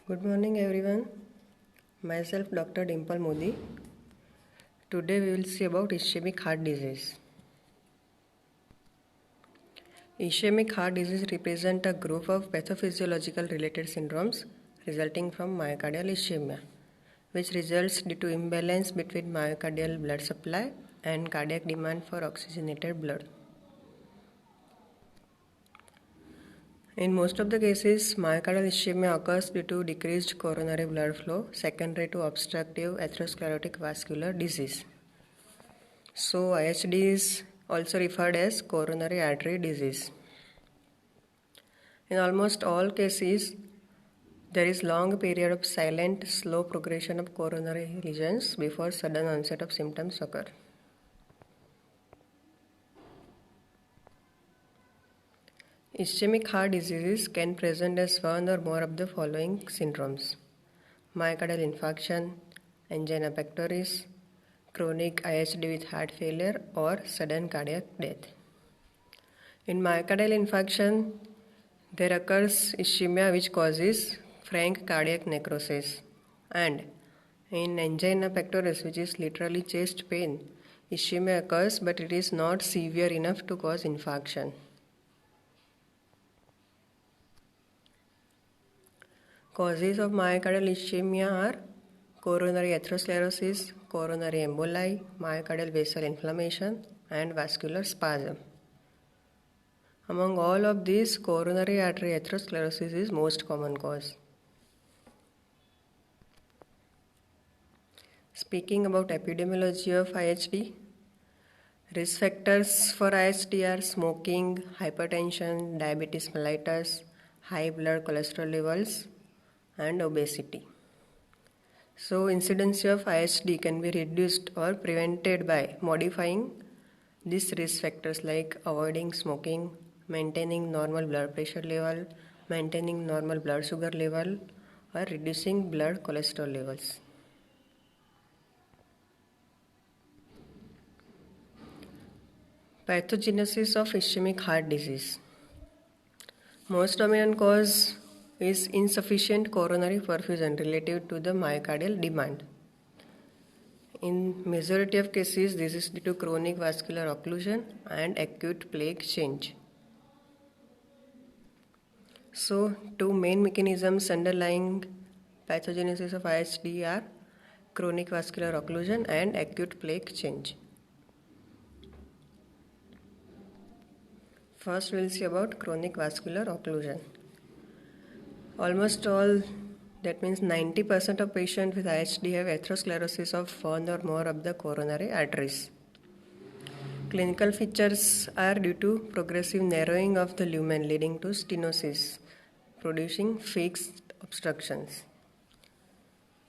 Good morning everyone. Myself Dr. Dimple Modi. Today we will see about ischemic heart disease. Ischemic heart disease represent a group of pathophysiological related syndromes resulting from myocardial ischemia, which results due to imbalance between myocardial blood supply and cardiac demand for oxygenated blood. In most of the cases, myocardial ischemia occurs due to decreased coronary blood flow secondary to obstructive atherosclerotic vascular disease. So, IHD is also referred as coronary artery disease. In almost all cases, there is long period of silent, slow progression of coronary lesions before sudden onset of symptoms occur. Ischemic heart diseases can present as one or more of the following syndromes: myocardial infarction, angina pectoris, chronic IHD with heart failure, or sudden cardiac death. In myocardial infarction, there occurs ischemia which causes frank cardiac necrosis, and in angina pectoris, which is literally chest pain, ischemia occurs but it is not severe enough to cause infarction. Causes of myocardial ischemia are coronary atherosclerosis, coronary emboli, myocardial vessel inflammation, and vascular spasm. Among all of these, coronary artery atherosclerosis is most common cause. Speaking about epidemiology of IHD, risk factors for IHD are smoking, hypertension, diabetes mellitus, high blood cholesterol levels, and obesity. So, incidence of IHD can be reduced or prevented by modifying these risk factors like avoiding smoking, maintaining normal blood pressure level, maintaining normal blood sugar level, or reducing blood cholesterol levels. Pathogenesis of ischemic heart disease. Most dominant cause is insufficient coronary perfusion relative to the myocardial demand. In majority of cases, this is due to chronic vascular occlusion and acute plaque change. So, two main mechanisms underlying pathogenesis of IHD are chronic vascular occlusion and acute plaque change. First, we will see about chronic vascular occlusion. Almost all, that means 90% of patients with IHD have atherosclerosis of one or more of the coronary arteries. Clinical features are due to progressive narrowing of the lumen leading to stenosis, producing fixed obstructions.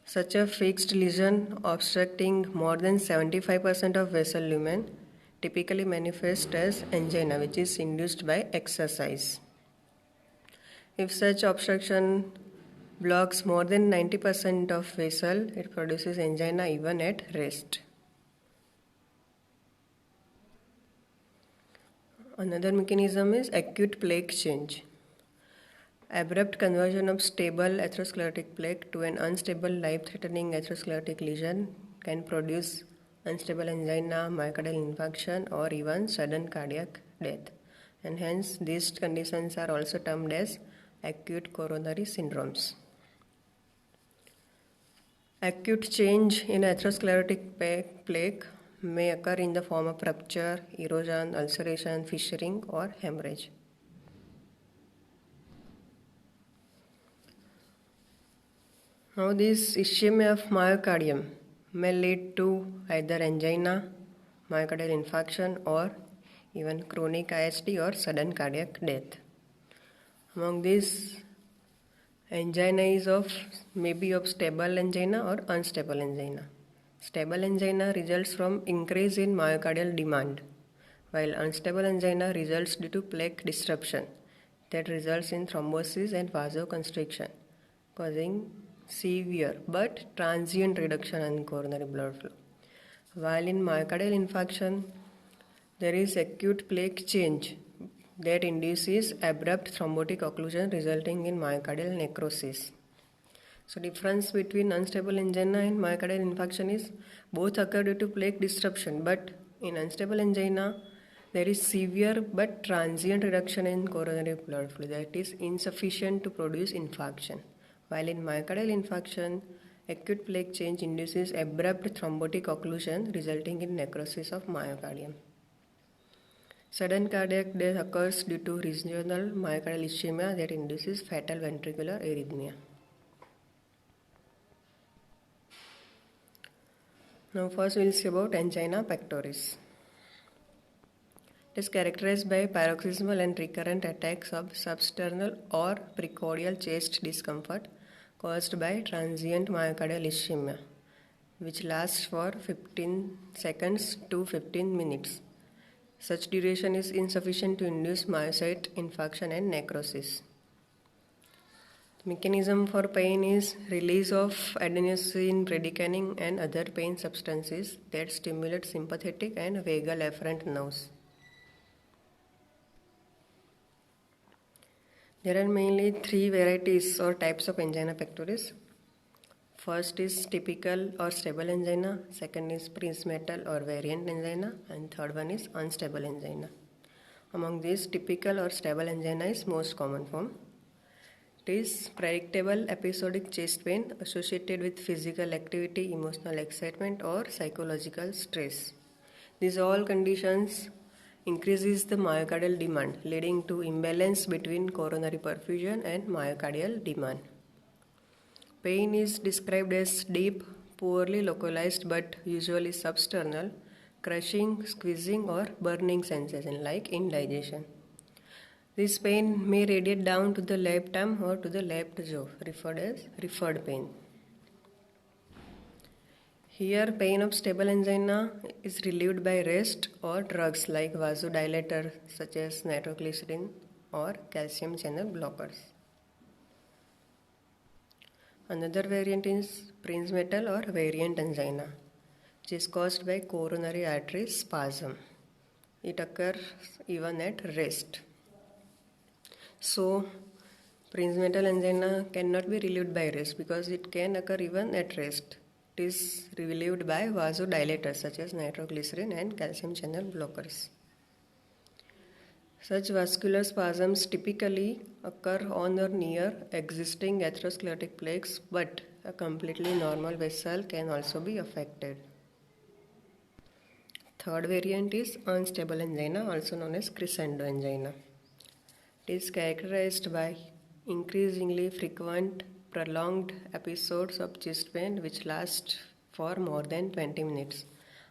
Such a fixed lesion obstructing more than 75% of vessel lumen typically manifests as angina, which is induced by exercise. If such obstruction blocks more than 90% of vessel, it produces angina even at rest. Another mechanism is acute plaque change. Abrupt conversion of stable atherosclerotic plaque to an unstable life-threatening atherosclerotic lesion can produce unstable angina, myocardial infarction, or even sudden cardiac death. And hence, these conditions are also termed as acute coronary syndromes. Acute change in atherosclerotic plaque may occur in the form of rupture, erosion, ulceration, fissuring, or hemorrhage. Now, this ischemia of myocardium may lead to either angina, myocardial infarction, or even chronic IHD or sudden cardiac death. Among these, angina is maybe of stable angina or unstable angina. Stable angina results from increase in myocardial demand, while unstable angina results due to plaque disruption that results in thrombosis and vasoconstriction, causing severe but transient reduction in coronary blood flow. While in myocardial infarction, there is acute plaque change that induces abrupt thrombotic occlusion resulting in myocardial necrosis. So difference between unstable angina and myocardial infarction is both occur due to plaque disruption, but in unstable angina there is severe but transient reduction in coronary blood flow that is insufficient to produce infarction. While in myocardial infarction, acute plaque change induces abrupt thrombotic occlusion resulting in necrosis of myocardium. Sudden cardiac death occurs due to regional myocardial ischemia that induces fatal ventricular arrhythmia. Now first we will see about angina pectoris. It is characterized by paroxysmal and recurrent attacks of substernal or precordial chest discomfort caused by transient myocardial ischemia, which lasts for 15 seconds to 15 minutes. Such duration is insufficient to induce myocyte infarction and necrosis. Mechanism for pain is release of adenosine bradykinin and other pain substances that stimulate sympathetic and vagal afferent nerves. There are mainly three varieties or types of angina pectoris. First is typical or stable angina, second is prinzmetal or variant angina, and third one is unstable angina. Among these, typical or stable angina is most common form. It is predictable episodic chest pain associated with physical activity, emotional excitement, or psychological stress. These all conditions increases the myocardial demand, leading to imbalance between coronary perfusion and myocardial demand. Pain is described as deep, poorly localized but usually substernal, crushing, squeezing, or burning sensation like indigestion. This pain may radiate down to the left arm or to the left jaw, referred as referred pain. Here, pain of stable angina is relieved by rest or drugs like vasodilator such as nitroglycerin or calcium channel blockers. Another variant is prinzmetal or variant angina, which is caused by coronary artery spasm. It occurs even at rest. So, prinzmetal angina cannot be relieved by rest because it can occur even at rest. It is relieved by vasodilators such as nitroglycerin and calcium channel blockers. Such vascular spasms typically occur on or near existing atherosclerotic plaques, but a completely normal vessel can also be affected. Third variant is unstable angina, also known as crescendo angina. It is characterized by increasingly frequent, prolonged episodes of chest pain which last for more than 20 minutes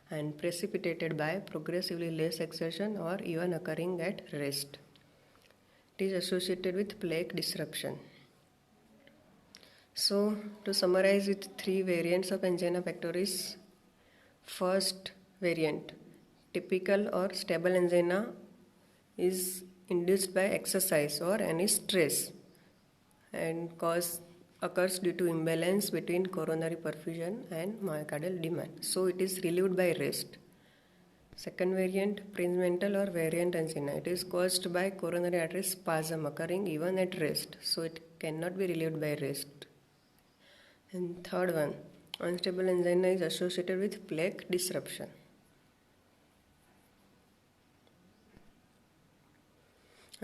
and precipitated by progressively less exertion or even occurring at rest. It is associated with plaque disruption. So, to summarize with three variants of angina pectoris, first variant, typical or stable angina, is induced by exercise or any stress and occurs due to imbalance between coronary perfusion and myocardial demand. So it is relieved by rest. Second variant, prinzmetal or variant angina. It is caused by coronary artery spasm occurring even at rest. So it cannot be relieved by rest. And third one, unstable angina is associated with plaque disruption.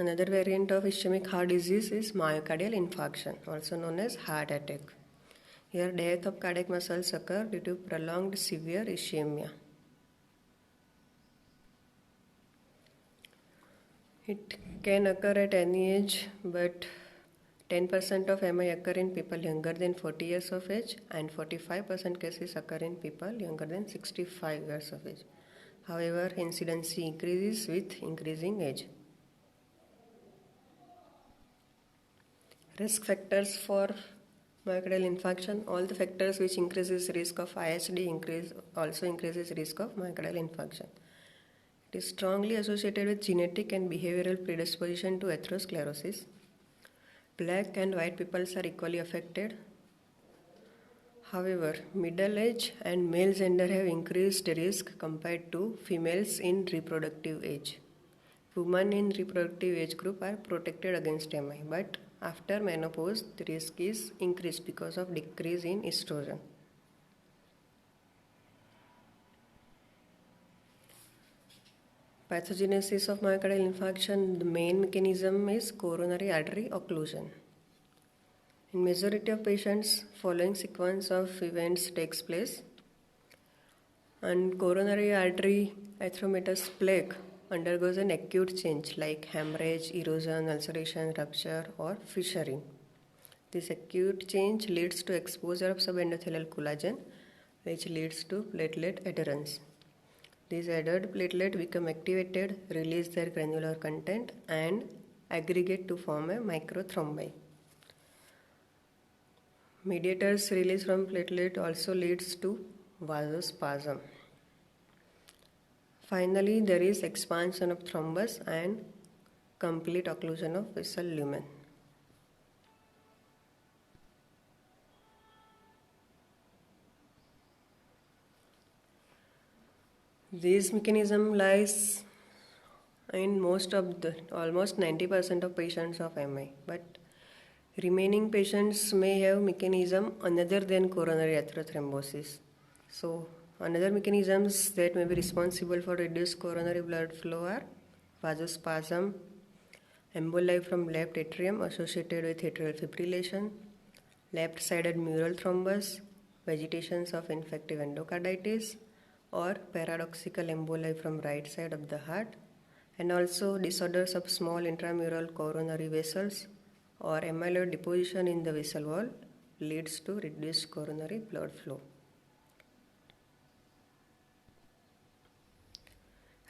Another variant of ischemic heart disease is myocardial infarction, also known as heart attack. Here, death of cardiac muscles occur due to prolonged severe ischemia. It can occur at any age, but 10% of MI occur in people younger than 40 years of age and 45% cases occur in people younger than 65 years of age. However, incidency increases with increasing age. Risk factors for myocardial infarction. All the factors which increases risk of ISD also increases risk of myocardial infarction. It is strongly associated with genetic and behavioral predisposition to atherosclerosis. Black and white people are equally affected. However, middle age and male gender have increased risk compared to females in reproductive age. Women in reproductive age group are protected against MI, but After menopause, the risk is increased because of decrease in estrogen. Pathogenesis of myocardial infarction, the main mechanism is coronary artery occlusion. In majority of patients, following sequence of events takes place, and coronary artery atheromatous plaque undergoes an acute change like hemorrhage, erosion, ulceration, rupture or fissuring. This acute change leads to exposure of subendothelial collagen, which leads to platelet adherence. These adhered platelets become activated, release their granular content and aggregate to form a microthrombi. Mediators released from platelet also leads to vasospasm. Finally, there is expansion of thrombus and complete occlusion of vessel lumen. This mechanism lies in almost 90% of patients of MI, but remaining patients may have mechanism other than coronary atherothrombosis. So, another mechanisms that may be responsible for reduced coronary blood flow are vasospasm, emboli from left atrium associated with atrial fibrillation, left-sided mural thrombus, vegetations of infective endocarditis, or paradoxical emboli from right side of the heart, and also disorders of small intramural coronary vessels or amyloid deposition in the vessel wall leads to reduced coronary blood flow.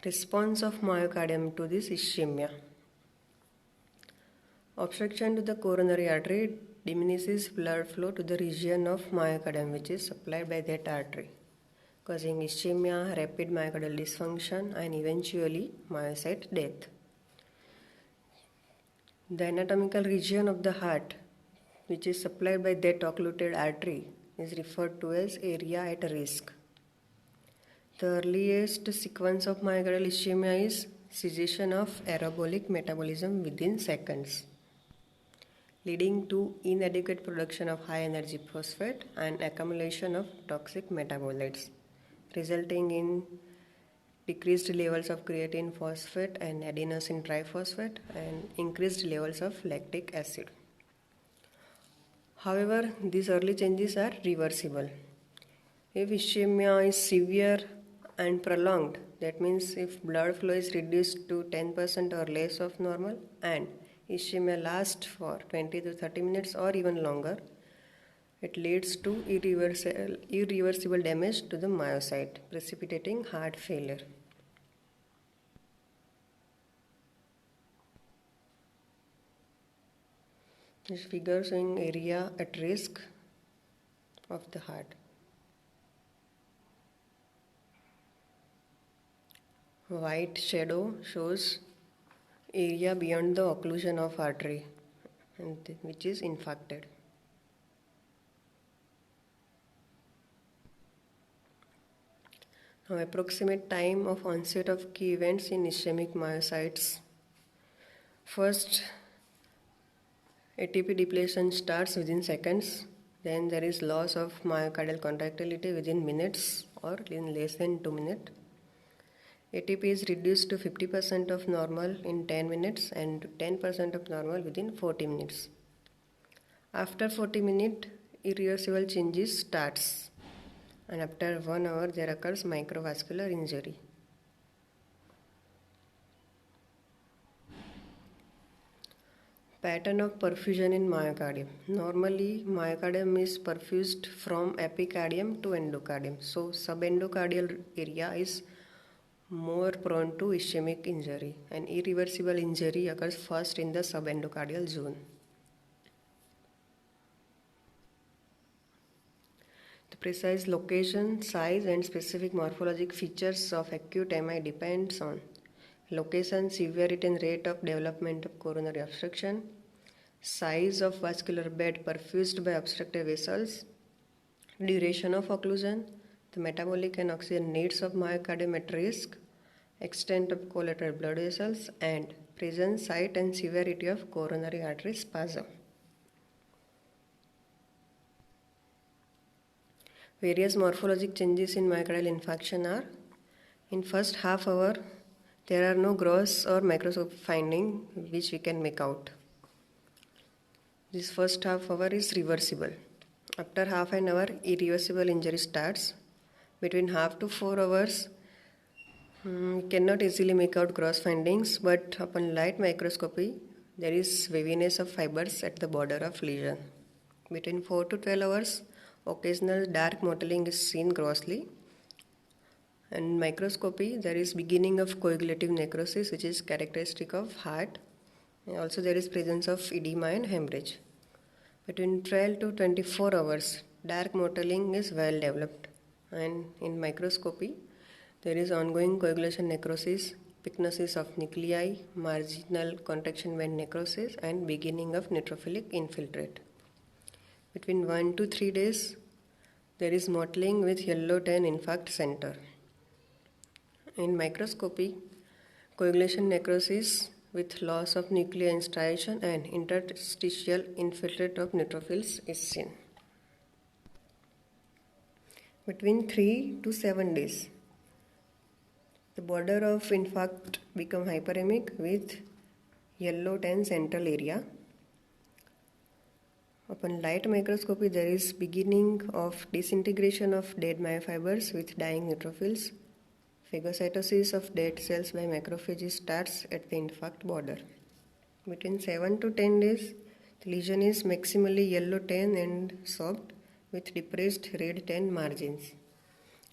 Response of myocardium to this ischemia. Obstruction to the coronary artery diminishes blood flow to the region of myocardium which is supplied by that artery, causing ischemia, rapid myocardial dysfunction and eventually myocyte death. The anatomical region of the heart which is supplied by that occluded artery is referred to as area at risk. The earliest sequence of myocardial ischemia is cessation of aerobolic metabolism within seconds, leading to inadequate production of high energy phosphate and accumulation of toxic metabolites, resulting in decreased levels of creatine phosphate and adenosine triphosphate and increased levels of lactic acid. However, these early changes are reversible. If ischemia is severe and prolonged, that means if blood flow is reduced to 10% or less of normal and ischemia lasts for 20 to 30 minutes or even longer, it leads to irreversible damage to the myocyte, precipitating heart failure. This figure showing area at risk of the heart. White shadow shows area beyond the occlusion of artery and which is infarcted. Now, approximate time of onset of key events in ischemic myocytes. First, ATP depletion starts within seconds. Then there is loss of myocardial contractility within minutes or in less than 2 minutes. ATP is reduced to 50% of normal in 10 minutes and 10% of normal within 40 minutes. After 40 minutes, irreversible changes starts, and after 1 hour there occurs microvascular injury. Pattern of perfusion in myocardium. Normally, myocardium is perfused from epicardium to endocardium. So, subendocardial area is more prone to ischemic injury, and irreversible injury occurs first in the subendocardial zone. The precise location, size and specific morphologic features of acute MI depends on location, severity and rate of development of coronary obstruction, size of vascular bed perfused by obstructive vessels, duration of occlusion, the metabolic and oxygen needs of myocardium at risk, extent of collateral blood vessels, and presence, site and severity of coronary artery spasm. Various morphologic changes in myocardial infarction are: in first half hour, there are no gross or microscopic findings which we can make out. This first half hour is reversible. After half an hour, irreversible injury starts. Between half to 4 hours, we cannot easily make out gross findings, but upon light microscopy, there is waviness of fibers at the border of lesion. Between 4 to 12 hours, occasional dark mottling is seen grossly. And microscopy, there is beginning of coagulative necrosis, which is characteristic of heart. And also there is presence of edema and hemorrhage. Between 12 to 24 hours, dark mottling is well developed. And in microscopy, there is ongoing coagulation necrosis, pyknosis of nuclei, marginal contraction vein necrosis, and beginning of neutrophilic infiltrate. Between 1 to 3 days, there is mottling with yellow tan infarct center. In microscopy, coagulation necrosis with loss of nuclear striation and interstitial infiltrate of neutrophils is seen. Between 3 to 7 days, the border of infarct become hyperemic with yellow tan central area. Upon light microscopy, there is beginning of disintegration of dead myofibers with dying neutrophils. Phagocytosis of dead cells by macrophages starts at the infarct border. Between 7 to 10 days, the lesion is maximally yellow tan and soft with depressed red tan margins.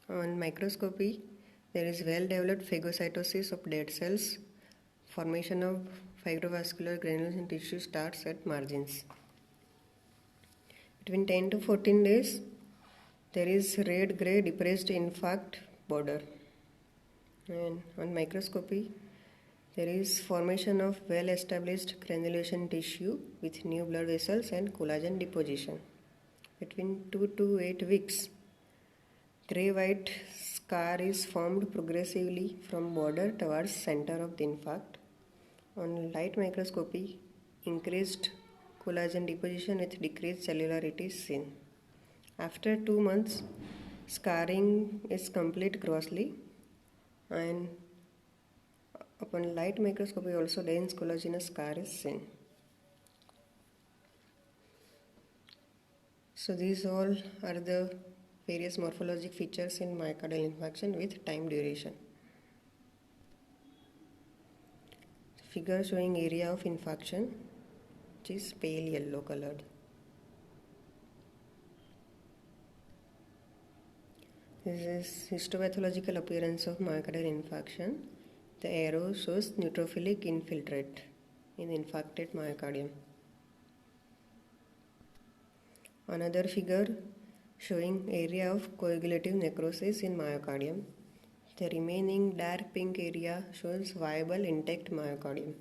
On microscopy, there is well-developed phagocytosis of dead cells. Formation of fibrovascular granules in tissue starts at margins. Between 10 to 14 days, there is red-gray depressed infarct border. And on microscopy, there is formation of well-established granulation tissue with new blood vessels and collagen deposition. Between 2 to 8 weeks, gray-white scar is formed progressively from border towards center of the infarct. On light microscopy, increased collagen deposition with decreased cellularity is seen. After 2 months, scarring is complete grossly, and upon light microscopy also dense collagenous scar is seen. So these all are the various morphologic features in myocardial infarction with time duration. Figure showing area of infarction, which is pale yellow colored. This is histopathological appearance of myocardial infarction. The arrow shows neutrophilic infiltrate in infarcted myocardium. Another figure showing area of coagulative necrosis in myocardium. The remaining dark pink area shows viable intact myocardium.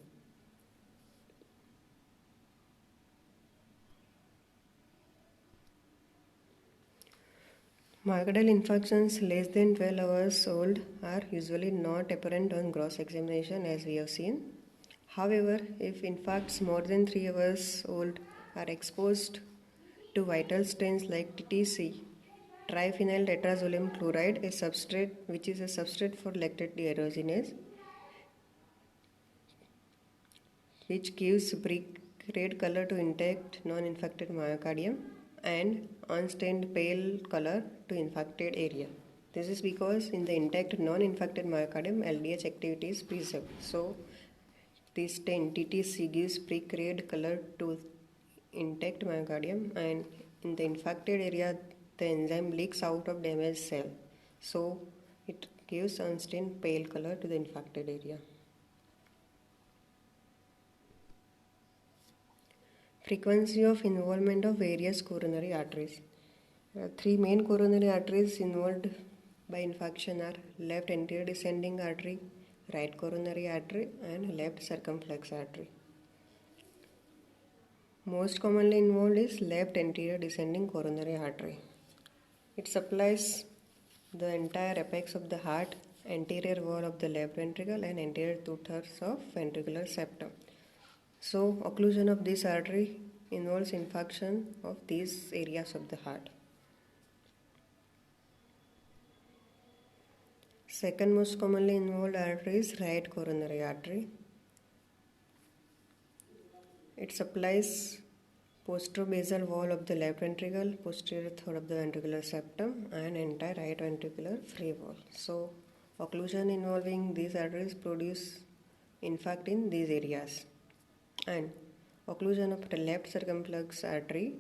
Myocardial infarctions less than 12 hours old are usually not apparent on gross examination, as we have seen. However, if infarcts more than 3 hours old are exposed to vital stains like TTC, triphenyl tetrazolium chloride, a substrate which is a substrate for lactate dehydrogenase, which gives brick red color to intact non-infected myocardium and unstained pale color to infected area. This is because in the intact non-infected myocardium, LDH activity is preserved. So this stain TTC gives brick red color to intact myocardium, and in the infected area, the enzyme leaks out of damaged cell. So it gives unstained pale color to the infected area. Frequency of involvement of various coronary arteries. There are 3 main coronary arteries involved by infarction are left anterior descending artery, right coronary artery, and left circumflex artery. Most commonly involved is left anterior descending coronary artery. It supplies the entire apex of the heart, anterior wall of the left ventricle, and anterior 2/3 of ventricular septum. So, occlusion of this artery involves infarction of these areas of the heart. Second most commonly involved artery is right coronary artery. It supplies posterobasal wall of the left ventricle, posterior third of the ventricular septum, and entire right ventricular free wall. So, occlusion involving these arteries produce infarct in these areas, and occlusion of the left circumflex artery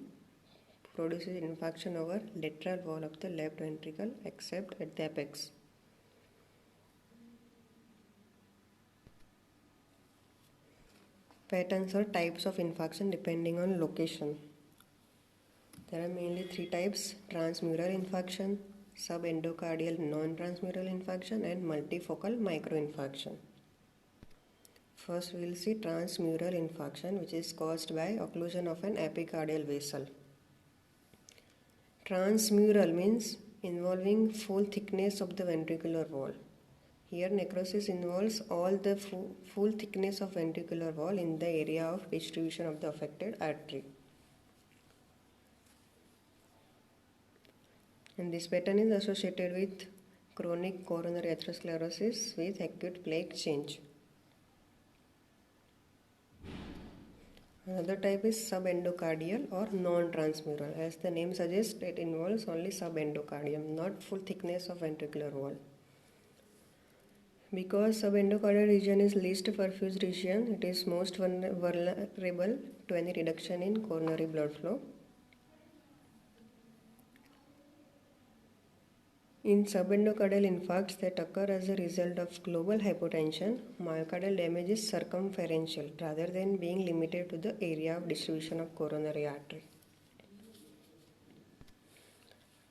produces infarction over lateral wall of the left ventricle except at the apex. Patterns or types of infarction depending on location. There are mainly three types: transmural infarction, subendocardial non-transmural infarction, and multifocal microinfarction. First, we will see transmural infarction, which is caused by occlusion of an epicardial vessel. Transmural means involving full thickness of the ventricular wall. Here, necrosis involves all the full thickness of ventricular wall in the area of distribution of the affected artery. And this pattern is associated with chronic coronary atherosclerosis with acute plaque change. Another type is subendocardial or non-transmural. As the name suggests, it involves only subendocardium, not full thickness of ventricular wall. Because subendocardial region is least perfused region, it is most vulnerable to any reduction in coronary blood flow. In subendocardial infarcts that occur as a result of global hypotension, myocardial damage is circumferential rather than being limited to the area of distribution of coronary artery.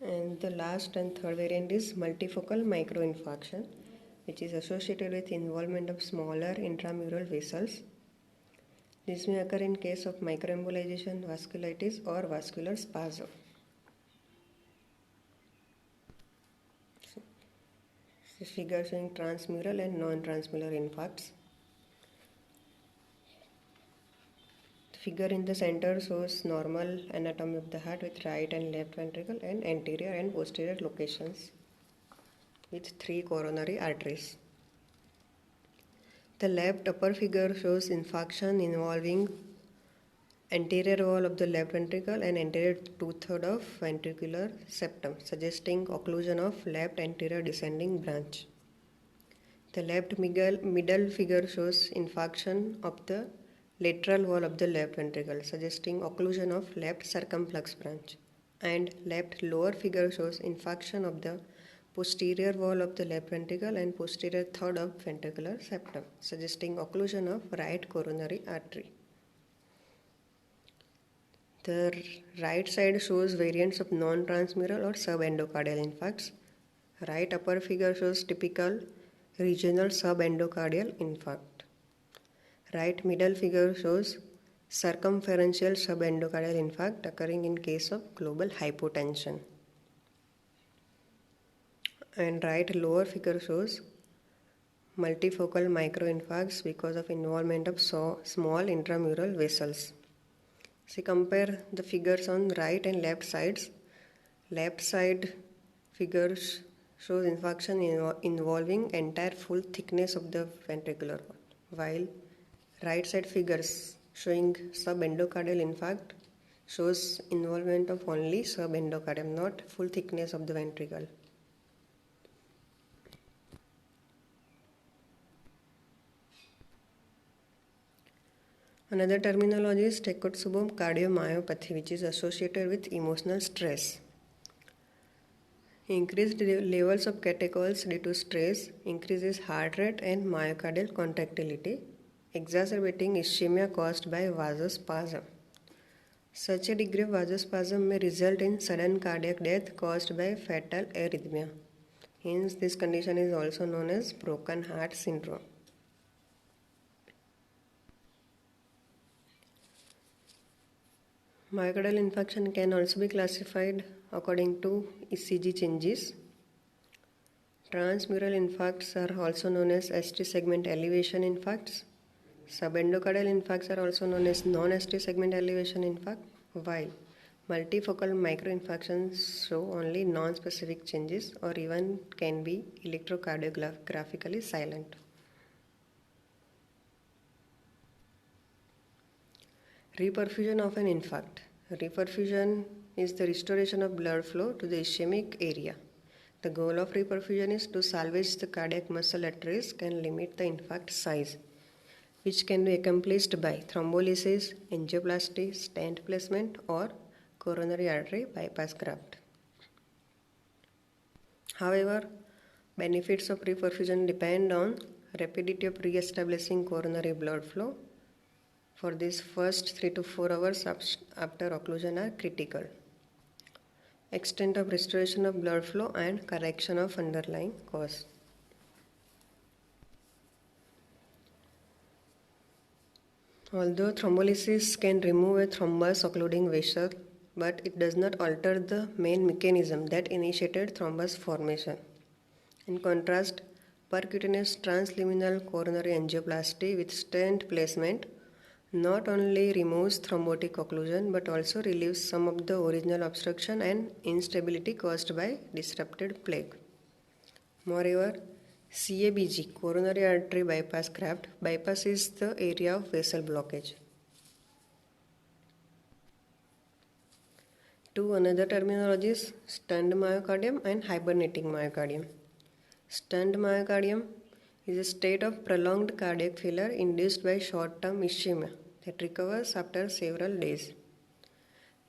And the last and third variant is multifocal microinfarction, which is associated with involvement of smaller intramural vessels. This may occur in case of microembolization, vasculitis, or vascular spasm. This figure showing transmural and non-transmural infarcts. The figure in the center shows normal anatomy of the heart with right and left ventricle and anterior and posterior locations with three coronary arteries. The left upper figure shows infarction involving anterior wall of the left ventricle and anterior 2/3 of ventricular septum, suggesting occlusion of left anterior descending branch. The left middle figure shows infarction of the lateral wall of the left ventricle, suggesting occlusion of left circumflex branch. And left lower figure shows infarction of the posterior wall of the left ventricle and posterior third of ventricular septum, suggesting occlusion of right coronary artery. The right side shows variants of non-transmural or subendocardial infarcts. Right upper figure shows typical regional subendocardial infarct. Right middle figure shows circumferential subendocardial infarct occurring in case of global hypotension. And right lower figure shows multifocal microinfarcts because of involvement of small intramural vessels. See, compare the figures on right and left sides. Left side figures shows infarction involving entire full thickness of the ventricular wall, while right side figures showing subendocardial infarct shows involvement of only subendocardium, not full thickness of the ventricle. Another terminology is Takotsubo cardiomyopathy, which is associated with emotional stress. Increased levels of catechols due to stress increases heart rate and myocardial contractility, exacerbating ischemia caused by vasospasm. Such a degree of vasospasm may result in sudden cardiac death caused by fatal arrhythmia. Hence, this condition is also known as broken heart syndrome. Myocardial infarction can also be classified according to ECG changes. Transmural infarcts are also known as ST segment elevation infarcts. Subendocardial infarcts are also known as non-ST segment elevation infarct, while Multifocal microinfarctions show only non-specific changes or even can be electrocardiographically silent. Reperfusion of an infarct. Reperfusion is the restoration of blood flow to the ischemic area. The goal of reperfusion is to salvage the cardiac muscle at risk and limit the infarct size, which can be accomplished by thrombolysis, angioplasty, stent placement, or coronary artery bypass graft. However, benefits of reperfusion depend on rapidity of re-establishing coronary blood flow. For these first 3 to 4 hours after occlusion are critical. Extent of restoration of blood flow and correction of underlying cause. Although thrombolysis can remove a thrombus occluding vessel, but it does not alter the main mechanism that initiated thrombus formation. In contrast, percutaneous transluminal coronary angioplasty with stent placement not only removes thrombotic occlusion but also relieves some of the original obstruction and instability caused by disrupted plaque. Moreover, CABG, coronary artery bypass graft, bypasses the area of vessel blockage. Two another terminologies, stunned myocardium and hibernating myocardium. Stunned myocardium is a state of prolonged cardiac failure induced by short-term ischemia that recovers after several days.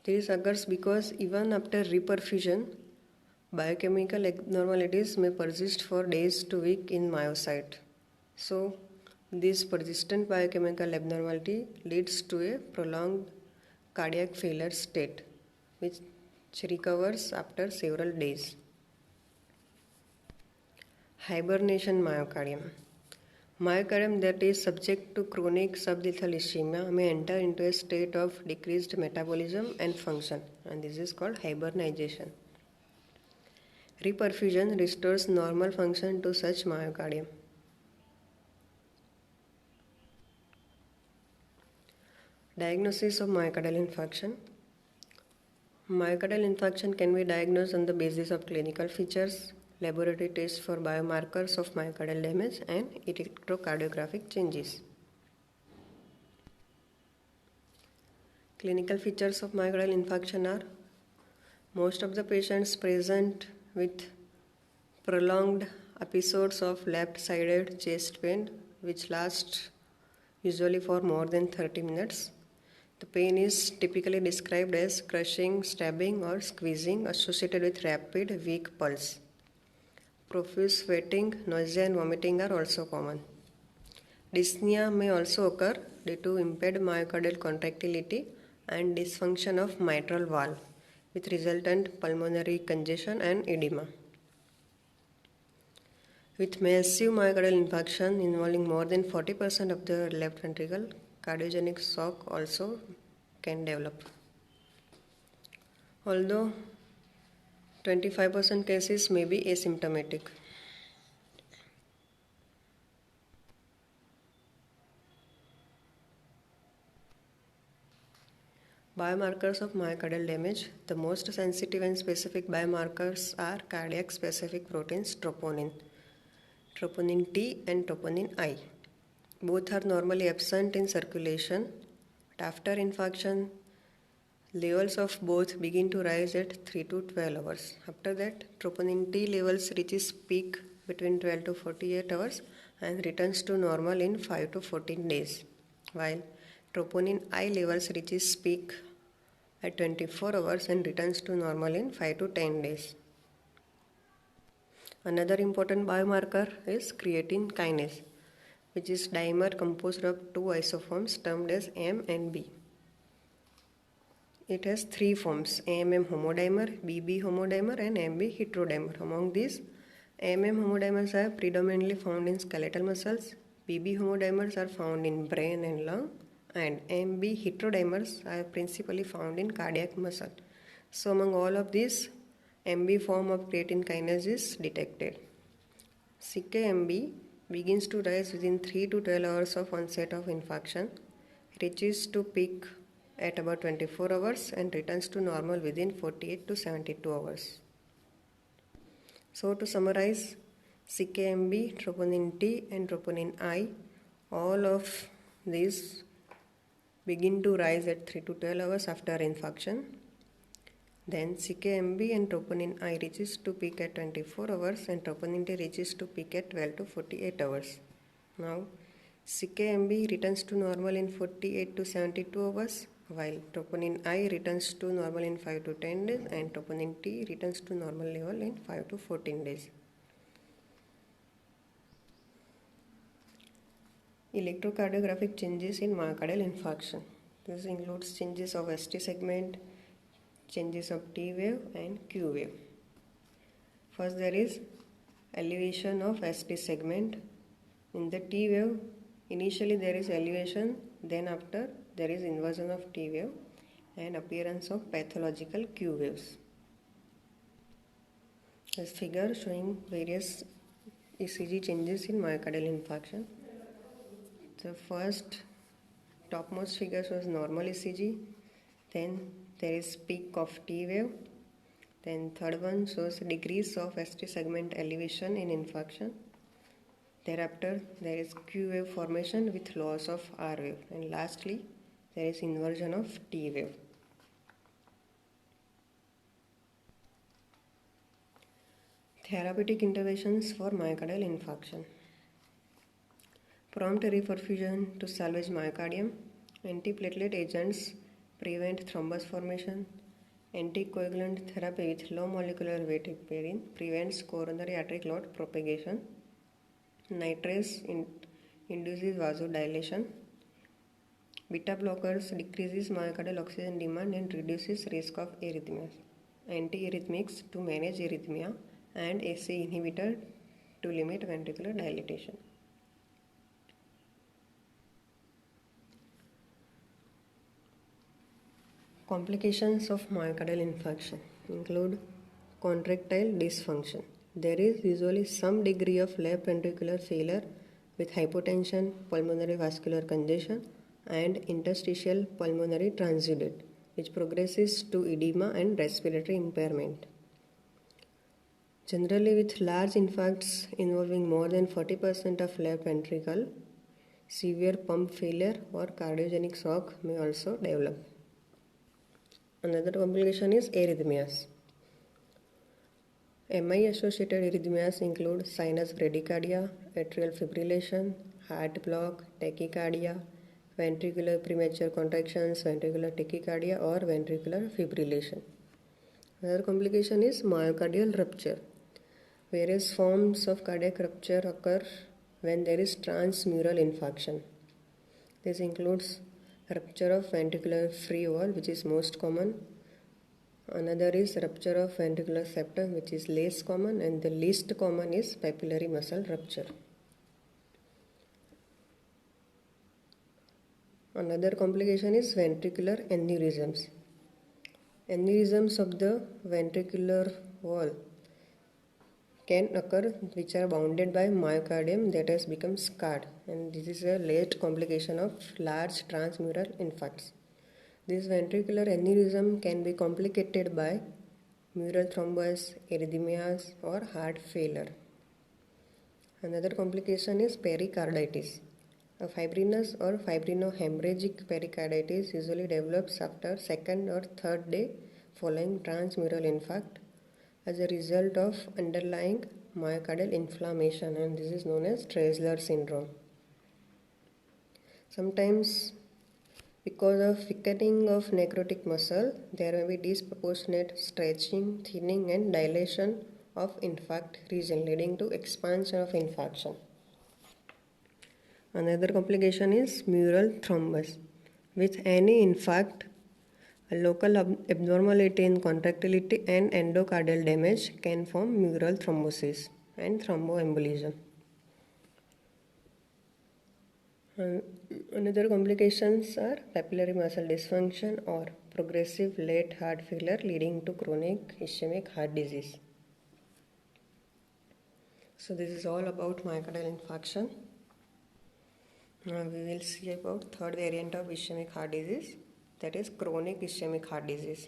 This occurs because even after reperfusion, biochemical abnormalities may persist for days to weeks in myocyte. So, this persistent biochemical abnormality leads to a prolonged cardiac failure state, which recovers after several days. Hibernation myocardium. Myocardium that is subject to chronic sublethal ischemia may enter into a state of decreased metabolism and function, and this is called hibernization. Reperfusion restores normal function to such myocardium. Diagnosis of myocardial infarction. Myocardial infarction can be diagnosed on the basis of clinical features, laboratory tests for biomarkers of myocardial damage, and electrocardiographic changes. Clinical features of myocardial infarction are: most of the patients present with prolonged episodes of left-sided chest pain which last usually for more than 30 minutes. The pain is typically described as crushing, stabbing, or squeezing associated with rapid, weak pulse. Profuse sweating, nausea, and vomiting are also common. Dyspnea may also occur due to impaired myocardial contractility and dysfunction of mitral valve, with resultant pulmonary congestion and edema. With massive myocardial infarction involving more than 40% of the left ventricle, cardiogenic shock also can develop. Although 25% cases may be asymptomatic. Biomarkers of myocardial damage. The most sensitive and specific biomarkers are cardiac-specific proteins troponin T and troponin I. Both are normally absent in circulation, but after infarction, levels of both begin to rise at 3 to 12 hours. After that, troponin T levels reaches peak between 12 to 48 hours and returns to normal in 5 to 14 days, while troponin I levels reaches peak at 24 hours and returns to normal in 5 to 10 days. Another important biomarker is creatine kinase, which is dimer composed of two isoforms termed as M and B. It has three forms: AMM homodimer, BB homodimer, and MB heterodimer. Among these, AMM homodimers are predominantly found in skeletal muscles, BB homodimers are found in brain and lung, and MB heterodimers are principally found in cardiac muscle. So among all of these, MB form of creatine kinase is detected. CKMB begins to rise within 3 to 12 hours of onset of infarction, reaches to peak at about 24 hours and returns to normal within 48 to 72 hours. So to summarize, CKMB, troponin T and troponin I, all of these begin to rise at 3 to 12 hours after infarction. Then CKMB and troponin I reaches to peak at 24 hours and troponin T reaches to peak at 12 to 48 hours. Now CKMB returns to normal in 48 to 72 hours, while troponin I returns to normal in 5 to 10 days and troponin T returns to normal level in 5 to 14 days. Electrocardiographic changes in myocardial infarction. This includes changes of ST segment, changes of T wave and Q wave. First, there is elevation of ST segment. In the T wave, initially there is elevation, then after there is inversion of T wave and appearance of pathological Q waves. This figure showing various ECG changes in myocardial infarction. The first topmost figure shows normal ECG, then there is peak of T wave, then third one shows decrease of ST segment elevation in infarction. Thereafter there is Q wave formation with loss of R wave, and lastly there is inversion of T wave. Therapeutic interventions for myocardial infarction. Prompt reperfusion to salvage myocardium. Antiplatelet agents prevent thrombus formation. Anticoagulant therapy with low molecular weight heparin prevents coronary artery clot propagation. Nitrase induces vasodilation. Beta blockers decreases myocardial oxygen demand and reduces risk of arrhythmias. Antiarrhythmics to manage arrhythmia and ACE inhibitor to limit ventricular dilatation. Complications of myocardial infarction include contractile dysfunction. There is usually some degree of left ventricular failure with hypotension, pulmonary vascular congestion, and interstitial pulmonary transudate, which progresses to edema and respiratory impairment. Generally, with large infarcts involving more than 40% of left ventricle, severe pump failure or cardiogenic shock may also develop. Another complication is arrhythmias. MI-associated arrhythmias include sinus bradycardia, atrial fibrillation, heart block, tachycardia, ventricular premature contractions, ventricular tachycardia or ventricular fibrillation. Another complication is myocardial rupture. Various forms of cardiac rupture occur when there is transmural infarction. This includes rupture of ventricular free wall, which is most common. Another is rupture of ventricular septum, which is less common, and the least common is papillary muscle rupture. Another complication is ventricular aneurysms. Aneurysms of the ventricular wall can occur which are bounded by myocardium that has become scarred, and this is a late complication of large transmural infarcts. This ventricular aneurysm can be complicated by mural thrombus, arrhythmias or heart failure. Another complication is pericarditis. A fibrinous or fibrinohemorrhagic pericarditis usually develops after second or third day following transmural infarct as a result of underlying myocardial inflammation, and this is known as Treasler syndrome. Sometimes because of thickening of necrotic muscle, there may be disproportionate stretching, thinning and dilation of infarct region leading to expansion of infarction. Another complication is mural thrombus. With any infarct, a local abnormality in contractility and endocardial damage can form mural thrombosis and thromboembolism. Another complications are papillary muscle dysfunction or progressive late heart failure leading to chronic ischemic heart disease. So this is all about myocardial infarction. Now we will see about third variant of ischemic heart disease, that is chronic ischemic heart disease,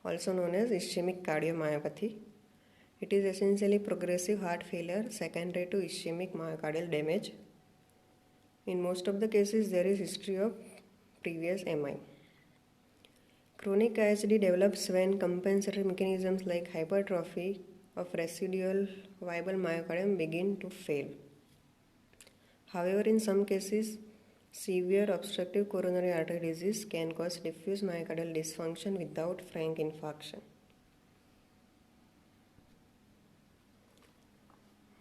also known as ischemic cardiomyopathy. It is essentially progressive heart failure secondary to ischemic myocardial damage. In most of the cases, there is history of previous MI. Chronic ISD develops when compensatory mechanisms like hypertrophy of residual viable myocardium begin to fail. However, in some cases, severe obstructive coronary artery disease can cause diffuse myocardial dysfunction without frank infarction.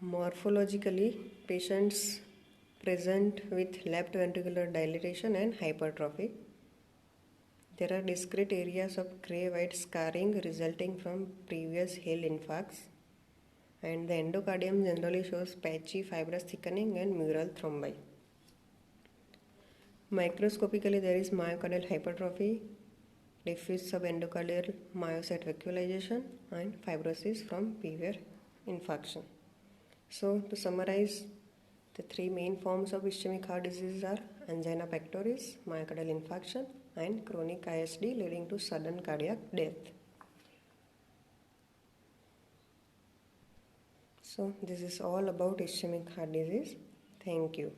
Morphologically, patients present with left ventricular dilatation and hypertrophy. There are discrete areas of gray-white scarring resulting from previous HAIL infarcts, and the endocardium generally shows patchy fibrous thickening and mural thrombi. Microscopically, there is myocardial hypertrophy, diffuse subendocardial myocyte vacuolization, and fibrosis from previous infarction. So, to summarize, the three main forms of ischemic heart disease are angina pectoris, myocardial infarction, and chronic ISD leading to sudden cardiac death. So, this is all about ischemic heart disease. Thank you.